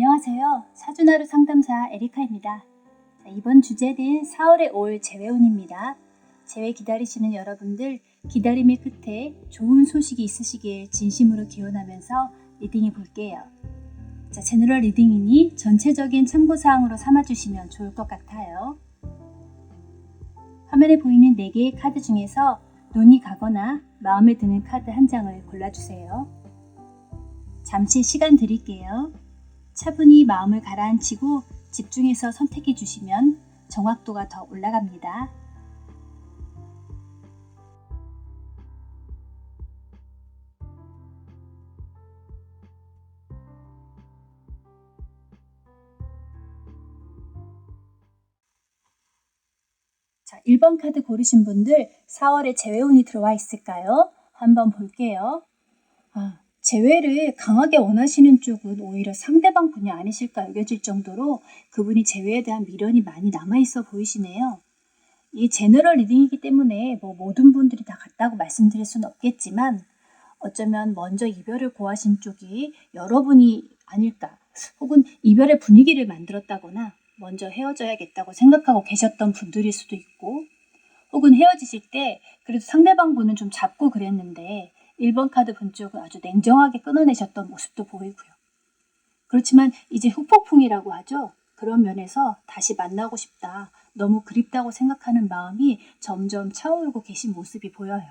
안녕하세요. 사주나루 상담사 에리카입니다. 이번 주제는 4월에 올 재회운입니다. 재회 기다리시는 여러분들 기다림의 끝에 좋은 소식이 있으시길 진심으로 기원하면서 리딩해 볼게요. 제너럴 리딩이니 전체적인 참고사항으로 삼아주시면 좋을 것 같아요. 화면에 보이는 4개의 카드 중에서 눈이 가거나 마음에 드는 카드 한 장을 골라주세요. 잠시 시간 드릴게요. 차분히 마음을 가라앉히고 집중해서 선택해 주시면 정확도가 더 올라갑니다. 자, 1번 카드 고르신 분들 4월에 재회운이 들어와 있을까요? 한번 볼게요. 재회를 강하게 원하시는 쪽은 오히려 상대방 분이 아니실까 여겨질 정도로 그분이 재회에 대한 미련이 많이 남아있어 보이시네요. 이 제너럴 리딩이기 때문에 모든 분들이 다 같다고 말씀드릴 수는 없겠지만 어쩌면 먼저 이별을 고하신 쪽이 여러분이 아닐까, 혹은 이별의 분위기를 만들었다거나 먼저 헤어져야겠다고 생각하고 계셨던 분들일 수도 있고, 혹은 헤어지실 때 그래도 상대방 분은 좀 잡고 그랬는데 1번 카드 분 쪽은 아주 냉정하게 끊어내셨던 모습도 보이고요. 그렇지만 이제 후폭풍이라고 하죠. 그런 면에서 다시 만나고 싶다, 너무 그립다고 생각하는 마음이 점점 차오르고 계신 모습이 보여요.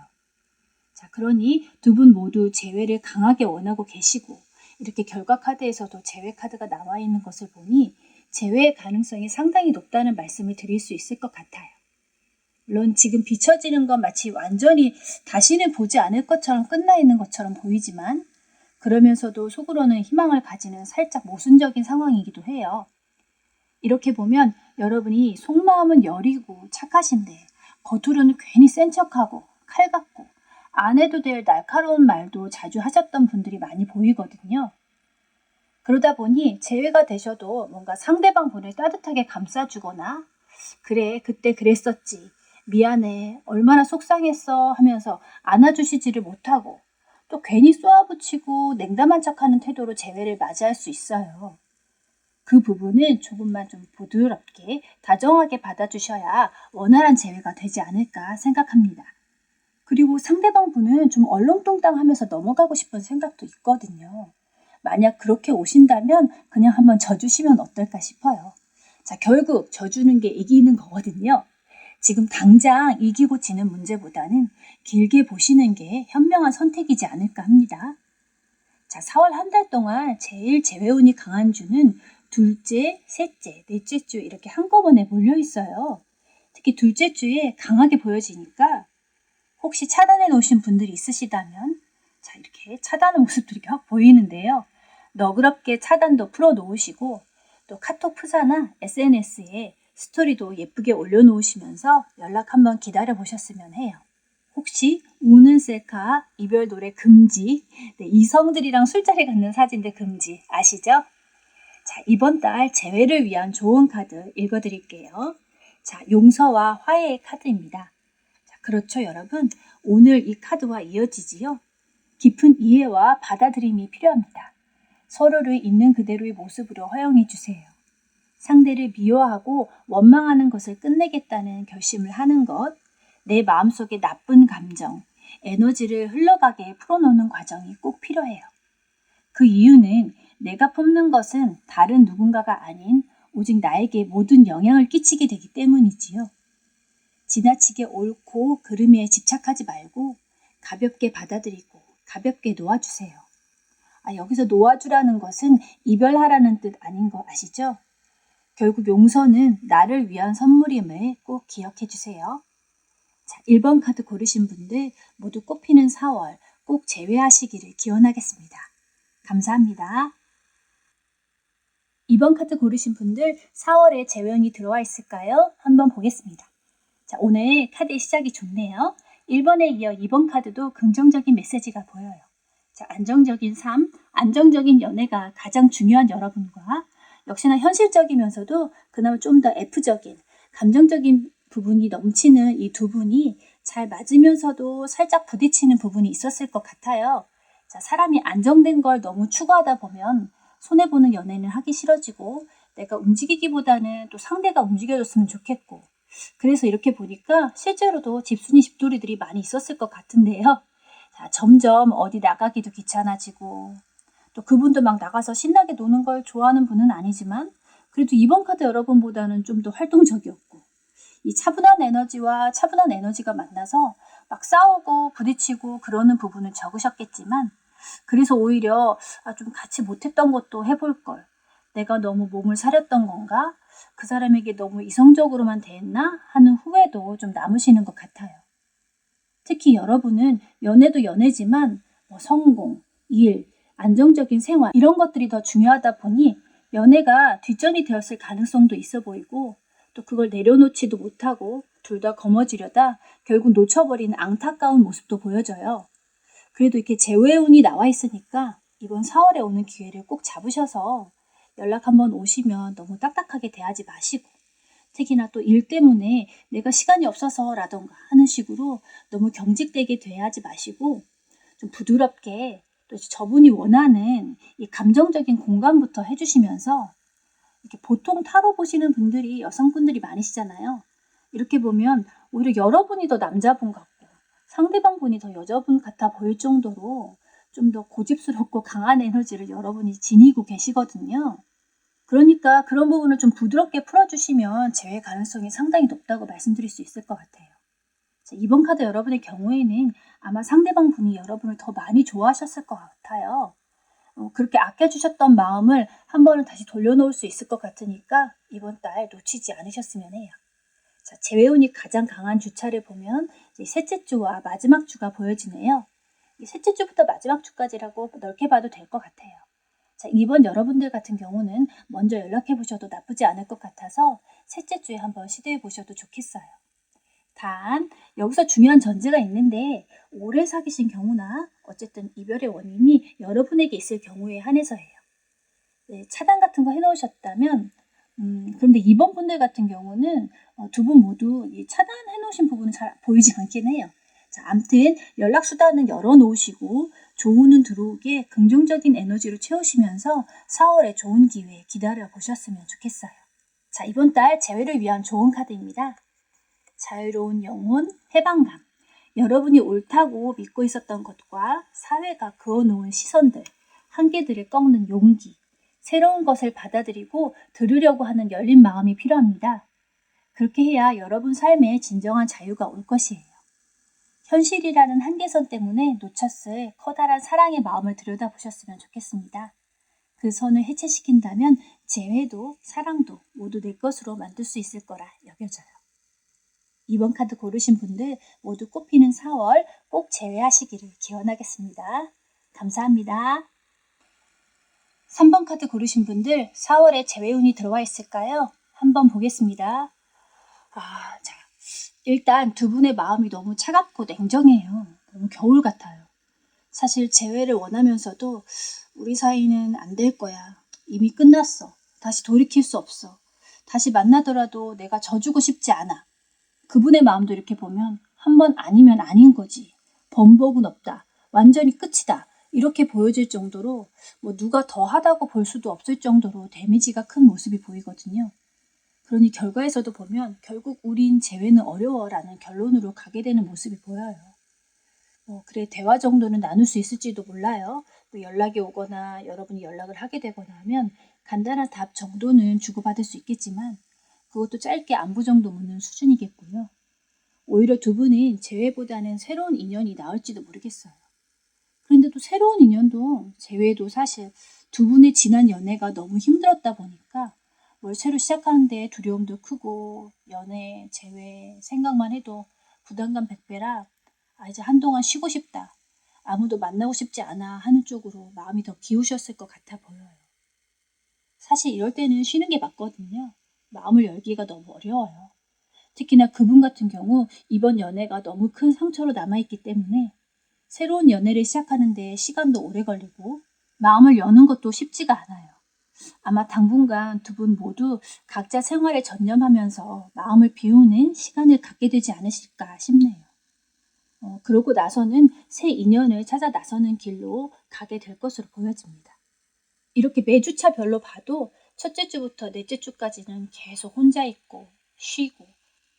자, 그러니 두 분 모두 재회를 강하게 원하고 계시고 이렇게 결과 카드에서도 재회 카드가 나와 있는 것을 보니 재회의 가능성이 상당히 높다는 말씀을 드릴 수 있을 것 같아요. 물론 지금 비춰지는 건 마치 완전히 다시는 보지 않을 것처럼 끝나 있는 것처럼 보이지만 그러면서도 속으로는 희망을 가지는 살짝 모순적인 상황이기도 해요. 이렇게 보면 여러분이 속마음은 여리고 착하신데 겉으로는 괜히 센 척하고 칼 같고 안 해도 될 날카로운 말도 자주 하셨던 분들이 많이 보이거든요. 그러다 보니 재회가 되셔도 뭔가 상대방 분을 따뜻하게 감싸주거나 그래 그때 그랬었지, 미안해, 얼마나 속상했어 하면서 안아주시지를 못하고 또 괜히 쏘아붙이고 냉담한 척하는 태도로 재회를 맞이할 수 있어요. 그 부분은 조금만 좀 부드럽게 다정하게 받아주셔야 원활한 재회가 되지 않을까 생각합니다. 그리고 상대방 분은 좀 얼렁뚱땅하면서 넘어가고 싶은 생각도 있거든요. 만약 그렇게 오신다면 그냥 한번 져주시면 어떨까 싶어요. 자, 결국 져주는 게 이기는 거거든요. 지금 당장 이기고 지는 문제보다는 길게 보시는 게 현명한 선택이지 않을까 합니다. 자, 4월 한 달 동안 제일 재회운이 강한 주는 둘째, 셋째, 넷째 주 이렇게 한꺼번에 몰려 있어요. 특히 둘째 주에 강하게 보여지니까 혹시 차단해 놓으신 분들이 있으시다면 자, 이렇게 차단의 모습들이 확 보이는데요. 너그럽게 차단도 풀어 놓으시고 또 카톡 프사나 SNS에 스토리도 예쁘게 올려놓으시면서 연락 한번 기다려 보셨으면 해요. 혹시 우는 셀카, 이별 노래 금지, 이성들이랑 술자리 갖는 사진들 금지 아시죠? 자, 이번 달 재회를 위한 좋은 카드 읽어드릴게요. 자, 용서와 화해의 카드입니다. 자, 그렇죠 여러분, 오늘 이 카드와 이어지지요. 깊은 이해와 받아들임이 필요합니다. 서로를 있는 그대로의 모습으로 허용해 주세요. 상대를 미워하고 원망하는 것을 끝내겠다는 결심을 하는 것, 내 마음속의 나쁜 감정, 에너지를 흘러가게 풀어놓는 과정이 꼭 필요해요. 그 이유는 내가 품는 것은 다른 누군가가 아닌 오직 나에게 모든 영향을 끼치게 되기 때문이지요. 지나치게 옳고 그름에 집착하지 말고 가볍게 받아들이고 가볍게 놓아주세요. 여기서 놓아주라는 것은 이별하라는 뜻 아닌 거 아시죠? 결국 용서는 나를 위한 선물임을 꼭 기억해 주세요. 자, 1번 카드 고르신 분들 모두 꽃피는 4월 꼭 재회하시기를 기원하겠습니다. 감사합니다. 2번 카드 고르신 분들 4월에 재회운이 들어와 있을까요? 한번 보겠습니다. 자, 오늘 카드의 시작이 좋네요. 1번에 이어 2번 카드도 긍정적인 메시지가 보여요. 자, 안정적인 삶, 안정적인 연애가 가장 중요한 여러분과 역시나 현실적이면서도 그나마 좀 더 F적인, 감정적인 부분이 넘치는 이 두 분이 잘 맞으면서도 살짝 부딪히는 부분이 있었을 것 같아요. 자, 사람이 안정된 걸 너무 추구하다 보면 손해보는 연애는 하기 싫어지고 내가 움직이기보다는 또 상대가 움직여줬으면 좋겠고 그래서 이렇게 보니까 실제로도 집순이 집돌이들이 많이 있었을 것 같은데요. 자, 점점 어디 나가기도 귀찮아지고 또 그분도 막 나가서 신나게 노는 걸 좋아하는 분은 아니지만 그래도 이번 카드 여러분보다는 좀 더 활동적이었고 이 차분한 에너지와 차분한 에너지가 만나서 막 싸우고 부딪히고 그러는 부분은 적으셨겠지만 그래서 오히려 좀 같이 못했던 것도 해볼 걸. 내가 너무 몸을 사렸던 건가? 그 사람에게 너무 이성적으로만 대했나? 하는 후회도 좀 남으시는 것 같아요. 특히 여러분은 연애도 연애지만 성공, 일, 안정적인 생활 이런 것들이 더 중요하다 보니 연애가 뒷전이 되었을 가능성도 있어 보이고 또 그걸 내려놓지도 못하고 둘 다 거머쥐려다 결국 놓쳐버리는 안타까운 모습도 보여져요. 그래도 이렇게 재회운이 나와 있으니까 이번 4월에 오는 기회를 꼭 잡으셔서 연락 한번 오시면 너무 딱딱하게 대하지 마시고 특히나 또 일 때문에 내가 시간이 없어서라던가 하는 식으로 너무 경직되게 대하지 마시고 좀 부드럽게 또 저분이 원하는 이 감정적인 공감부터 해주시면서 이렇게 보통 타로 보시는 분들이 여성분들이 많으시잖아요. 이렇게 보면 오히려 여러분이 더 남자분 같고 상대방 분이 더 여자분 같아 보일 정도로 좀 더 고집스럽고 강한 에너지를 여러분이 지니고 계시거든요. 그러니까 그런 부분을 좀 부드럽게 풀어주시면 재회 가능성이 상당히 높다고 말씀드릴 수 있을 것 같아요. 자, 이번 카드 여러분의 경우에는 아마 상대방 분이 여러분을 더 많이 좋아하셨을 것 같아요. 그렇게 아껴주셨던 마음을 한 번은 다시 돌려놓을 수 있을 것 같으니까 이번 달 놓치지 않으셨으면 해요. 자, 재회운이 가장 강한 주차를 보면 이제 셋째 주와 마지막 주가 보여지네요. 이 셋째 주부터 마지막 주까지라고 넓게 봐도 될 것 같아요. 자, 이번 여러분들 같은 경우는 먼저 연락해 보셔도 나쁘지 않을 것 같아서 셋째 주에 한번 시도해 보셔도 좋겠어요. 단, 여기서 중요한 전제가 있는데 오래 사귀신 경우나 어쨌든 이별의 원인이 여러분에게 있을 경우에 한해서예요. 네, 차단 같은 거 해놓으셨다면 그런데 이번 분들 같은 경우는 두 분 모두 이 차단해 놓으신 부분은 잘 보이지 않긴 해요. 자, 아무튼 연락수단은 열어놓으시고 조우는 들어오게 긍정적인 에너지로 채우시면서 4월에 좋은 기회 기다려보셨으면 좋겠어요. 자, 이번 달 재회를 위한 좋은 카드입니다. 자유로운 영혼, 해방감. 여러분이 옳다고 믿고 있었던 것과 사회가 그어놓은 시선들, 한계들을 꺾는 용기, 새로운 것을 받아들이고 들으려고 하는 열린 마음이 필요합니다. 그렇게 해야 여러분 삶에 진정한 자유가 올 것이에요. 현실이라는 한계선 때문에 놓쳤을 커다란 사랑의 마음을 들여다보셨으면 좋겠습니다. 그 선을 해체시킨다면 재회도 사랑도 모두 내 것으로 만들 수 있을 거라 여겨져요. 이번 카드 고르신 분들 모두 꽃피는 4월 꼭 재회하시기를 기원하겠습니다. 감사합니다. 3번 카드 고르신 분들 4월에 재회운이 들어와 있을까요? 한번 보겠습니다. 자, 일단 두 분의 마음이 너무 차갑고 냉정해요. 너무 겨울 같아요. 사실 재회를 원하면서도 우리 사이는 안 될 거야. 이미 끝났어. 다시 돌이킬 수 없어. 다시 만나더라도 내가 져주고 싶지 않아. 그분의 마음도 이렇게 보면 한 번 아니면 아닌 거지. 번복은 없다. 완전히 끝이다. 이렇게 보여질 정도로 누가 더 하다고 볼 수도 없을 정도로 데미지가 큰 모습이 보이거든요. 그러니 결과에서도 보면 결국 우린 재회는 어려워라는 결론으로 가게 되는 모습이 보여요. 그래 대화 정도는 나눌 수 있을지도 몰라요. 또 연락이 오거나 여러분이 연락을 하게 되거나 하면 간단한 답 정도는 주고받을 수 있겠지만 그것도 짧게 안부 정도 묻는 수준이겠고요. 오히려 두 분은 재회보다는 새로운 인연이 나올지도 모르겠어요. 그런데 또 새로운 인연도 재회도 사실 두 분의 지난 연애가 너무 힘들었다 보니까 뭘 새로 시작하는데 두려움도 크고 연애, 재회 생각만 해도 부담감 100배라 이제 한동안 쉬고 싶다. 아무도 만나고 싶지 않아 하는 쪽으로 마음이 더 기우셨을 것 같아 보여요. 사실 이럴 때는 쉬는 게 맞거든요. 마음을 열기가 너무 어려워요. 특히나 그분 같은 경우 이번 연애가 너무 큰 상처로 남아있기 때문에 새로운 연애를 시작하는데 시간도 오래 걸리고 마음을 여는 것도 쉽지가 않아요. 아마 당분간 두 분 모두 각자 생활에 전념하면서 마음을 비우는 시간을 갖게 되지 않으실까 싶네요. 그러고 나서는 새 인연을 찾아 나서는 길로 가게 될 것으로 보여집니다. 이렇게 매주차별로 봐도 첫째 주부터 넷째 주까지는 계속 혼자 있고 쉬고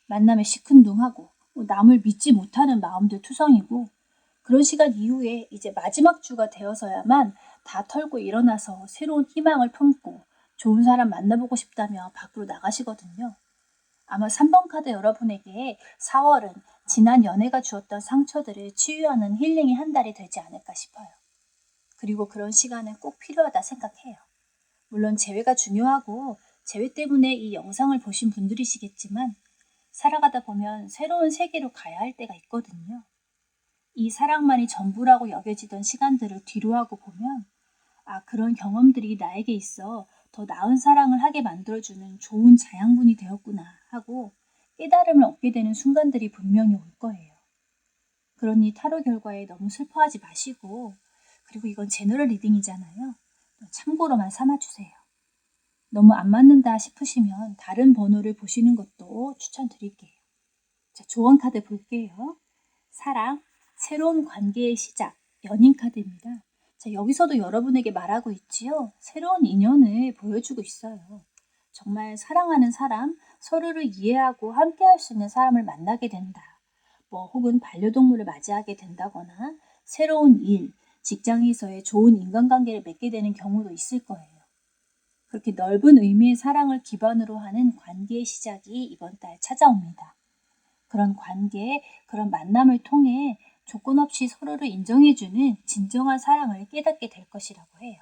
만남에 시큰둥하고 남을 믿지 못하는 마음도 투성이고 그런 시간 이후에 이제 마지막 주가 되어서야만 다 털고 일어나서 새로운 희망을 품고 좋은 사람 만나보고 싶다며 밖으로 나가시거든요. 아마 3번 카드 여러분에게 4월은 지난 연애가 주었던 상처들을 치유하는 힐링의 한 달이 되지 않을까 싶어요. 그리고 그런 시간은 꼭 필요하다 생각해요. 물론 재회가 중요하고 재회 때문에 이 영상을 보신 분들이시겠지만 살아가다 보면 새로운 세계로 가야 할 때가 있거든요. 이 사랑만이 전부라고 여겨지던 시간들을 뒤로하고 보면 그런 경험들이 나에게 있어 더 나은 사랑을 하게 만들어주는 좋은 자양분이 되었구나 하고 깨달음을 얻게 되는 순간들이 분명히 올 거예요. 그러니 타로 결과에 너무 슬퍼하지 마시고 그리고 이건 제너럴 리딩이잖아요. 참고로만 삼아주세요. 너무 안 맞는다 싶으시면 다른 번호를 보시는 것도 추천드릴게요. 자, 조언 카드 볼게요. 사랑, 새로운 관계의 시작, 연인 카드입니다. 자, 여기서도 여러분에게 말하고 있지요. 새로운 인연을 보여주고 있어요. 정말 사랑하는 사람, 서로를 이해하고 함께할 수 있는 사람을 만나게 된다. 혹은 반려동물을 맞이하게 된다거나 새로운 일, 직장에서의 좋은 인간관계를 맺게 되는 경우도 있을 거예요. 그렇게 넓은 의미의 사랑을 기반으로 하는 관계의 시작이 이번 달 찾아옵니다. 그런 관계, 그런 만남을 통해 조건 없이 서로를 인정해주는 진정한 사랑을 깨닫게 될 것이라고 해요.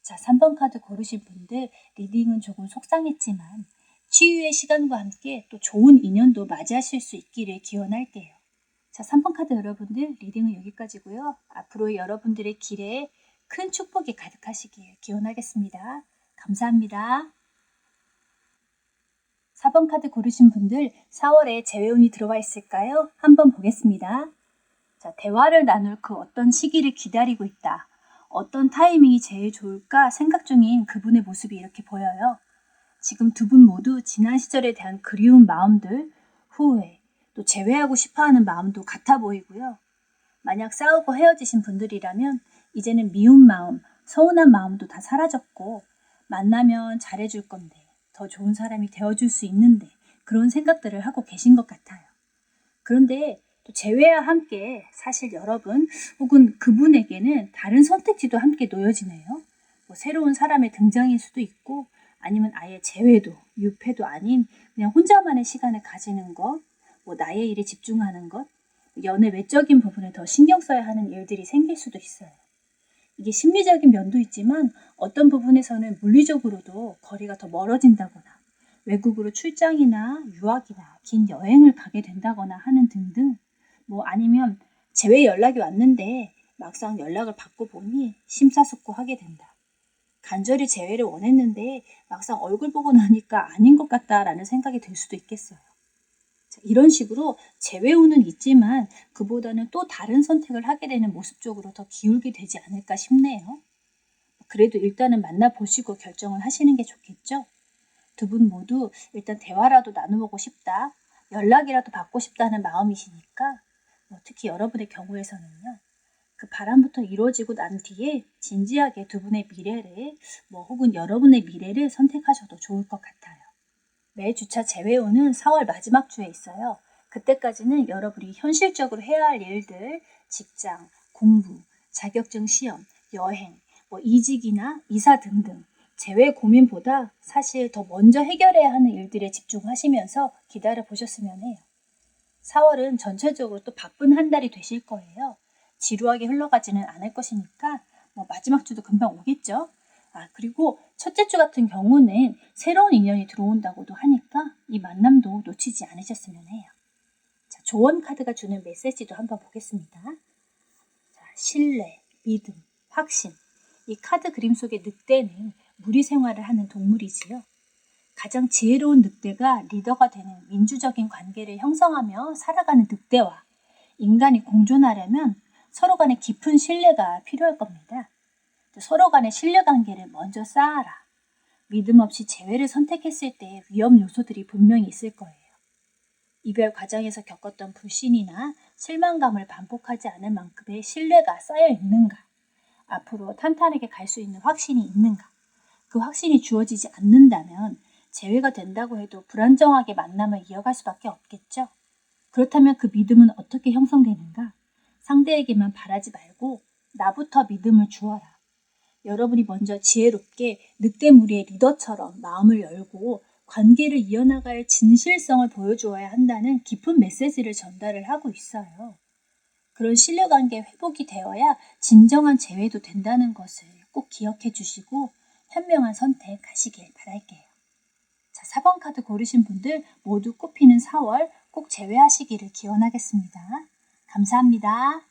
자, 3번 카드 고르신 분들 리딩은 조금 속상했지만 치유의 시간과 함께 또 좋은 인연도 맞이하실 수 있기를 기원할게요. 자, 3번 카드 여러분들 리딩은 여기까지고요. 앞으로의 여러분들의 길에 큰 축복이 가득하시길 기원하겠습니다. 감사합니다. 4번 카드 고르신 분들 4월에 재회운이 들어와 있을까요? 한번 보겠습니다. 자, 대화를 나눌 그 어떤 시기를 기다리고 있다. 어떤 타이밍이 제일 좋을까 생각 중인 그분의 모습이 이렇게 보여요. 지금 두 분 모두 지난 시절에 대한 그리운 마음들, 후회, 또 재회하고 싶어하는 마음도 같아 보이고요. 만약 싸우고 헤어지신 분들이라면 이제는 미운 마음, 서운한 마음도 다 사라졌고 만나면 잘해줄 건데 더 좋은 사람이 되어줄 수 있는데 그런 생각들을 하고 계신 것 같아요. 그런데 또 재회와 함께 사실 여러분 혹은 그분에게는 다른 선택지도 함께 놓여지네요. 새로운 사람의 등장일 수도 있고 아니면 아예 재회도 유패도 아닌 그냥 혼자만의 시간을 가지는 것, 나의 일에 집중하는 것, 연애 외적인 부분에 더 신경 써야 하는 일들이 생길 수도 있어요. 이게 심리적인 면도 있지만 어떤 부분에서는 물리적으로도 거리가 더 멀어진다거나 외국으로 출장이나 유학이나 긴 여행을 가게 된다거나 하는 등등 아니면 재회 연락이 왔는데 막상 연락을 받고 보니 심사숙고하게 된다. 간절히 재회를 원했는데 막상 얼굴 보고 나니까 아닌 것 같다라는 생각이 들 수도 있겠어요. 자, 이런 식으로 재회운은 있지만 그보다는 또 다른 선택을 하게 되는 모습 쪽으로 더 기울게 되지 않을까 싶네요. 그래도 일단은 만나보시고 결정을 하시는 게 좋겠죠? 두 분 모두 일단 대화라도 나눠보고 싶다, 연락이라도 받고 싶다는 마음이시니까 특히 여러분의 경우에서는요. 그 바람부터 이루어지고 난 뒤에 진지하게 두 분의 미래를 혹은 여러분의 미래를 선택하셔도 좋을 것 같아요. 매주차 재회운은 4월 마지막 주에 있어요. 그때까지는 여러분이 현실적으로 해야 할 일들, 직장, 공부, 자격증 시험, 여행, 이직이나 이사 등등 재회 고민보다 사실 더 먼저 해결해야 하는 일들에 집중하시면서 기다려 보셨으면 해요. 4월은 전체적으로 또 바쁜 한 달이 되실 거예요. 지루하게 흘러가지는 않을 것이니까 마지막 주도 금방 오겠죠. 그리고 첫째 주 같은 경우는 새로운 인연이 들어온다고도 하니까 이 만남도 놓치지 않으셨으면 해요. 자, 조언 카드가 주는 메시지도 한번 보겠습니다. 자, 신뢰, 믿음, 확신. 이 카드 그림 속의 늑대는 무리 생활을 하는 동물이지요. 가장 지혜로운 늑대가 리더가 되는 민주적인 관계를 형성하며 살아가는 늑대와 인간이 공존하려면 서로 간에 깊은 신뢰가 필요할 겁니다. 서로 간의 신뢰관계를 먼저 쌓아라. 믿음 없이 재회를 선택했을 때 위험 요소들이 분명히 있을 거예요. 이별 과정에서 겪었던 불신이나 실망감을 반복하지 않을 만큼의 신뢰가 쌓여 있는가? 앞으로 탄탄하게 갈 수 있는 확신이 있는가? 그 확신이 주어지지 않는다면 재회가 된다고 해도 불안정하게 만남을 이어갈 수밖에 없겠죠. 그렇다면 그 믿음은 어떻게 형성되는가? 상대에게만 바라지 말고 나부터 믿음을 주어라. 여러분이 먼저 지혜롭게 늑대무리의 리더처럼 마음을 열고 관계를 이어나갈 진실성을 보여주어야 한다는 깊은 메시지를 전달을 하고 있어요. 그런 신뢰관계 회복이 되어야 진정한 재회도 된다는 것을 꼭 기억해 주시고 현명한 선택하시길 바랄게요. 자, 4번 카드 고르신 분들 모두 꽃피는 4월 꼭 재회하시기를 기원하겠습니다. 감사합니다.